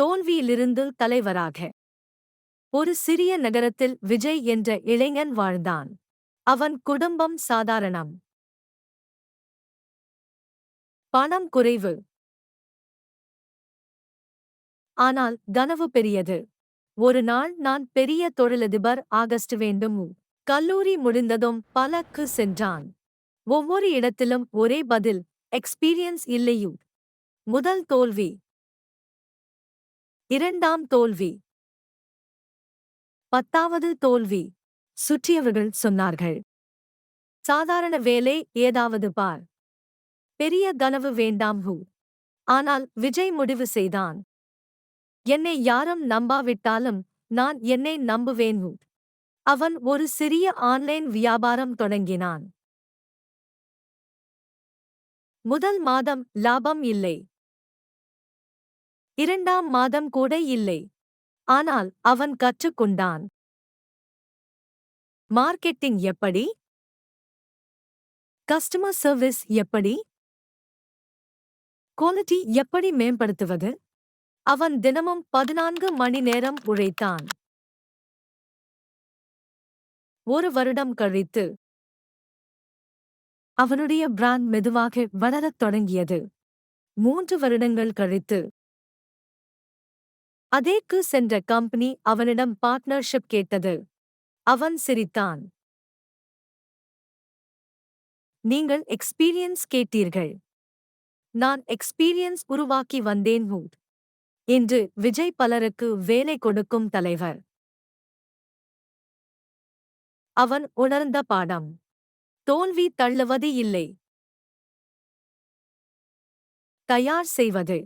தோல்வியிலிருந்து தலைவராக. ஒரு சிறிய நகரத்தில் விஜய் என்ற இளைஞன் வாழ்ந்தான். அவன் குடும்பம் சாதாரணம். பணம் குறைவு. ஆனால் கனவு பெரியது. ஒரு நாள் நான் பெரிய தொழிலதிபர் ஆகஸ்ட் வேண்டும். கல்லூரி முடிந்ததும் பலக்கு சென்றான். ஒவ்வொரு இடத்திலும் ஒரே பதில், எக்ஸ்பீரியன்ஸ் இல்லையு. முதல் தோல்வி. இரண்டாம் தோல்வி. 10வது தோல்வி. சுற்றியவர்கள் சொன்னார்கள், சாதாரண வேலை ஏதாவது பார். பெரிய கனவு வேண்டாம். ஆனால் விஜய் முடிவு செய்தான், என்னை யாரும் நம்பாவிட்டாலும் நான் என்னை நம்புவேன். அவன் ஒரு சிறிய ஆன்லைன் வியாபாரம் தொடங்கினான். முதல் மாதம் லாபம் இல்லை. இரண்டாம் மாதம் கூட இல்லை. ஆனால் அவன் கற்றுக்கொண்டான். மார்க்கெட்டிங் எப்படி? கஸ்டமர் சர்வீஸ் எப்படி? குவாலிட்டி எப்படி மேம்படுத்துவது? அவன் தினமும் 14 மணி நேரம் உழைத்தான். ஒரு வருடம் கழித்து அவனுடைய பிராண்ட் மெதுவாக வளரத் தொடங்கியது. 3 வருடங்கள் கழித்து அதேக்கு சென்ற கம்பெனி அவனிடம் பார்ட்னர்ஷிப் கேட்டது. அவன் சிரித்தான். நீங்கள் எக்ஸ்பீரியன்ஸ் கேட்டீர்கள். நான் எக்ஸ்பீரியன்ஸ் உருவாக்கி வந்தேன். இன்று விஜய் பலருக்கு வேலை கொடுக்கும் தலைவர். அவன் உணர்ந்த பாடம், தோல்வி தள்ளுவது இல்லை, தயார் செய்வது.